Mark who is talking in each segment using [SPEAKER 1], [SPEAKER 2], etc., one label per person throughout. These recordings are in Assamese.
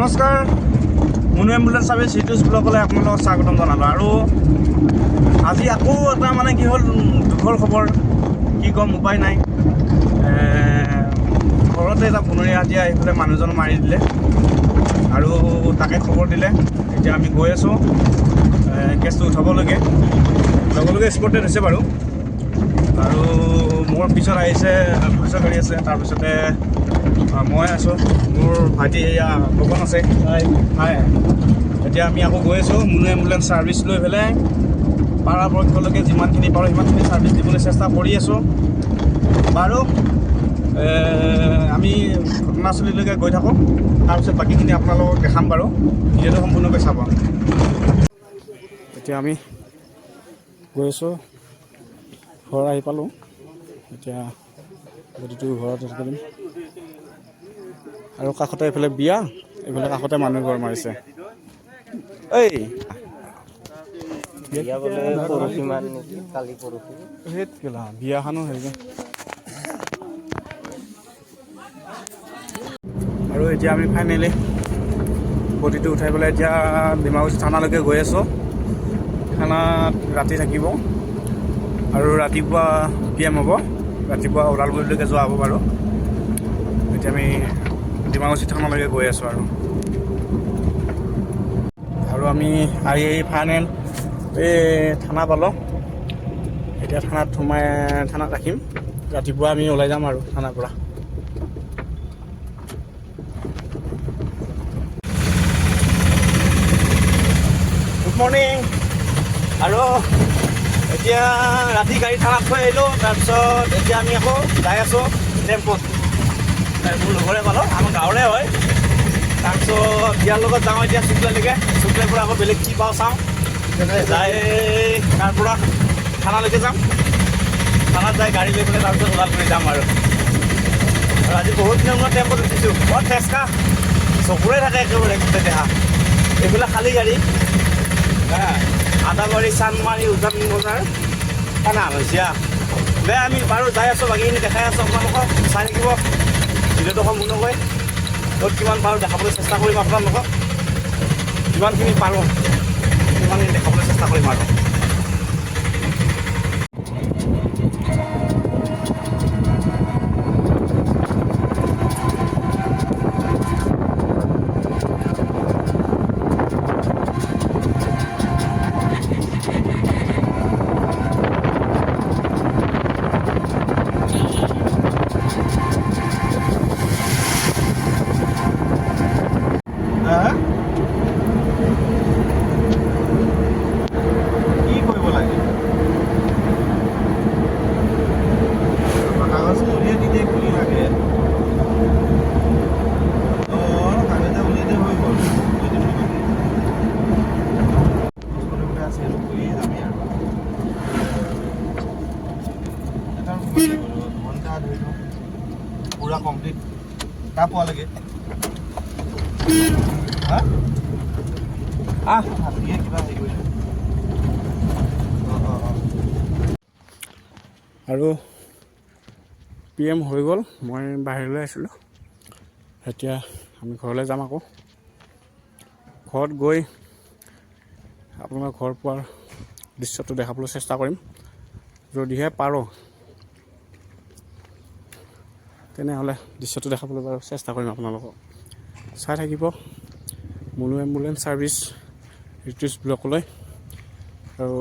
[SPEAKER 1] নমস্কাৰ, মুনু এম্বুলেন্স সাৰ্ভিস সিটুস ব্লকলৈ আপোনালোকক স্বাগতম জনালোঁ। আৰু আজি আকৌ এটা মানে কি হ'ল, দুখৰ খবৰ। কি ক'ম, উপায় নাই। ঘৰতে এটা বনৰীয়া হাতী আহি পেলাই মানুহজন মাৰি দিলে আৰু তাকে খবৰ দিলে। এতিয়া আমি গৈ আছোঁ কেছটো উঠাবলৈকে, লগে স্পটেড হৈছে বাৰু। আৰু মোৰ পিছত আহিছে পুলিচৰ গাড়ী আছে, তাৰপিছতে মই আছোঁ, মোৰ ভাইটি এয়া গগন আছে। হয়, এতিয়া আমি আকৌ গৈ আছোঁ মুনু এম্বুলেন্স ছাৰ্ভিচ লৈ পেলাই পাৰাপক্ষলৈকে যিমানখিনি পাৰোঁ সিমানখিনি ছাৰ্ভিচ দিবলৈ চেষ্টা কৰি আছোঁ বাৰু। আমি ঘটনাস্থলীলৈকে গৈ থাকোঁ, তাৰপিছত বাকীখিনি আপোনালোকক দেখাম বাৰু। ভিডিঅ'টো সম্পূৰ্ণকৈ চাব। এতিয়া আমি গৈ আছোঁ, ঘৰ আহি পালোঁ। এতিয়া গতিটো ঘৰত থাকিম আৰু কাষতে এইফালে বিয়া, এইফালে কাষতে মানুহ ঘৰ মাৰিছে। এই বিয়া বোলে পৰহি মান নেকি, কালি পৰহি সেইত গেলা বিয়াখনো হেৰি। আৰু এতিয়া আমি ফাইনেলি বডিটো উঠাই পেলাই এতিয়া ডিমাকুছী থানালৈকে গৈ আছোঁ। থানাত ৰাতি থাকিব আৰু ৰাতিপুৱা PM হ'ব, ৰাতিপুৱা ওদালগুৰিলৈকে যোৱা হ'ব বাৰু। এতিয়া আমি ডিমাকুছী থানালৈকে গৈ আছোঁ আৰু আমি আহি ফাইনেল এই থানা পালোঁ। এতিয়া থানাত ৰাখিম, ৰাতিপুৱা আমি ওলাই যাম আৰু থানাৰ পৰা। Good morning. আৰু এতিয়া ৰাতি গাড়ী থানাত থৈ আহিলোঁ, তাৰপিছত এতিয়া আমি আকৌ যাই আছোঁ টেম্পুত। মোৰ লগৰে পালোঁ, আমাৰ গাঁৱৰে হয়। তাৰপিছত ইয়াৰ লগত যাওঁ এতিয়া শুক্লালৈকে, শুক্লাৰ পৰা আকৌ বেলেগ কি পাওঁ চাওঁ, যাই তাৰ পৰা থানালৈকে যাম। থানাত যাই গাড়ী লৈ পেলাই তাৰপিছত ওদালগুৰি যাম আৰু আজি বহুত দিনৰ মূৰত টেম্পুত উঠিছোঁ। বৰ ঠেচকা, চকুৰে থাকে একেবাৰে গোটেই দেহা। এইবিলাক খালী গাড়ী, আদাবাৰী, চান্দমাৰী, উজান বজাৰ, খানা হৈছিয়া। দে আমি বাৰু যাই আছোঁ, বাকীখিনি দেখাই আছোঁ আপোনালোকক। চাই থাকিব ভিডিঅ'টো সম্পূৰ্ণকৈ, ক'ত কিমান পাৰোঁ দেখাবলৈ চেষ্টা কৰিম আপোনালোকক। যিমানখিনি পাৰোঁ সিমানখিনি দেখাবলৈ চেষ্টা কৰিম আৰু। কি কৰিব লাগে? কাগজ উলিয়াই দিলে খুলি থাকে। কাগজে উলিয়াই দিয়ে হৈ গ'ল। আছে খুলি যাবি আৰু ঘণ্টা ধৰি লওঁ পূৰা কমপ্লিট কা পোৱালৈকে। হাতীয়ে কিবা হেৰি কৰিলে। আৰু PM হৈ গ'ল, মই বাহিৰলৈ আহিছিলোঁ। এতিয়া আমি ঘৰলৈ যাম আকৌ। ঘৰত গৈ আপোনালোকৰ ঘৰ পোৱাৰ দৃশ্যটো দেখাবলৈ চেষ্টা কৰিম। যদিহে পাৰোঁ তেনেহ'লে দৃশ্যটো দেখাবলৈ বাৰু চেষ্টা কৰিম আপোনালোকক। চাই থাকিব মুনু এম্বুলেন্স ছাৰ্ভিচ সিটুস ব্লকলৈ। আৰু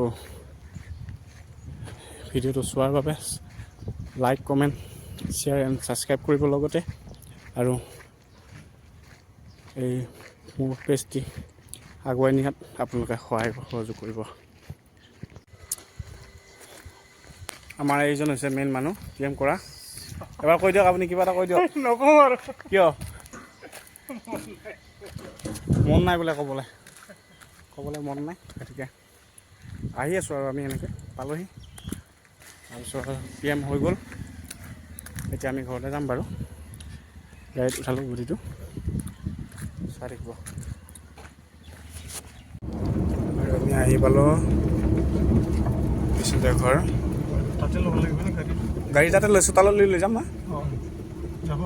[SPEAKER 1] ভিডিঅ'টো চোৱাৰ বাবে like, comment, share and subscribe কৰিব। লগতে আৰু এই মোৰ পেজটি আগুৱাই নিয়াত আপোনালোকে সহযোগ কৰিব। আমাৰ এইজন হৈছে মেইন মানুহ PM কৰা। এবাৰ কৈ দিয়ক, আপুনি কিবা এটা কৈ দিয়ক। নকওঁ আৰু। কিয় মন নাই বোলে ক'বলৈ মন নাই? গতিকে আহি আছোঁ আৰু আমি এনেকৈ পালোহি। তাৰপিছত PM হৈ গ'ল, এতিয়া আমি ঘৰলৈ যাম বাৰু। গাড়ীত উঠালোঁ গুটিটো, চাই থাকিব। আৰু আমি আহি পালোঁ পিছতে ঘৰ। তাতে ল'ব লাগিব নে গাড়ী তাতে লৈছোঁ, তালৈ লৈ যাম না। যাব।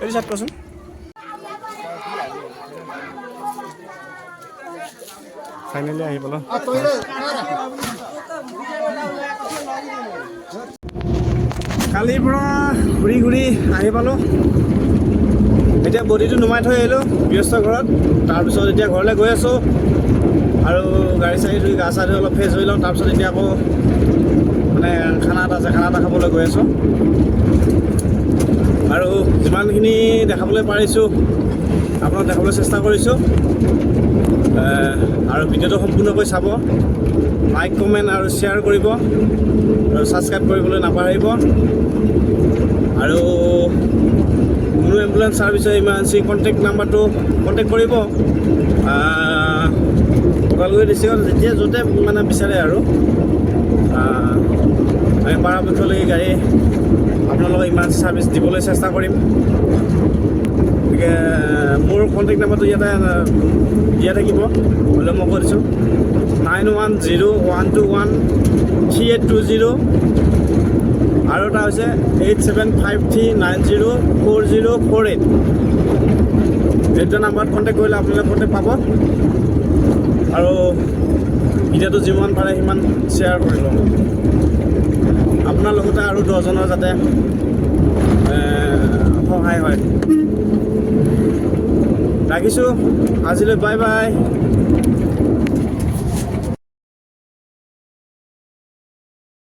[SPEAKER 1] এইটো চাট কচোন ফাইনেলি আহি পালোঁ কালিৰ পৰা ঘূৰি ঘূৰি আহি পালোঁ এতিয়া বডিটো নুমাই থৈ আহিলোঁ ব্যস্ত ঘৰত তাৰপিছত এতিয়া ঘৰলৈ গৈ আছোঁ আৰু গাড়ী চাড়ী ধুই গা চা ধুই অলপ ফ্ৰেছ হৈ লওঁ তাৰপিছত এতিয়া আকৌ মানে খানা এটা আছে খানা এটা খাবলৈ গৈ আছোঁ আৰু যিমানখিনি দেখাবলৈ পাৰিছোঁ আপোনাক দেখাবলৈ চেষ্টা কৰিছোঁ আৰু ভিডিঅ'টো সম্পূৰ্ণকৈ চাব লাইক কমেণ্ট আৰু শ্বেয়াৰ কৰিব আৰু ছাবস্ক্ৰাইব কৰিবলৈ নাপাহৰিব আৰু কোনো এম্বুলেঞ্চ ছাৰ্ভিচৰ ইমাৰ্জেঞ্চি কণ্টেক্ট নাম্বাৰটো কণ্টেক্ট কৰিব ওদালগুৰি ডিষ্ট্ৰিক্টত যেতিয়া য'তে মানে বিচাৰে আৰু আমি পৰাপক্ষলৈকে গাড়ী আপোনালোকক ইমাৰ্জেঞ্চি ছাৰ্ভিচ দিবলৈ চেষ্টা কৰিম গতিকে মোৰ কণ্টেক্ট নাম্বাৰটো ইয়াতে দিয়া থাকিব হ'লেও মই কৈ দিছোঁ 9101213820 আৰু এটা হৈছে 8753904048 এইটো নাম্বাৰত কণ্টেক্ট কৰিলে আপোনালোকে কণ্টেক্ট পাব আৰু ভিডিঅ'টো যিমান পাৰে সিমান শ্বেয়াৰ কৰিব আপোনাৰ লগতে আৰু 10জনৰ যাতে সহায় হয় ৰাখিছোঁ আজিলৈ বাই বাই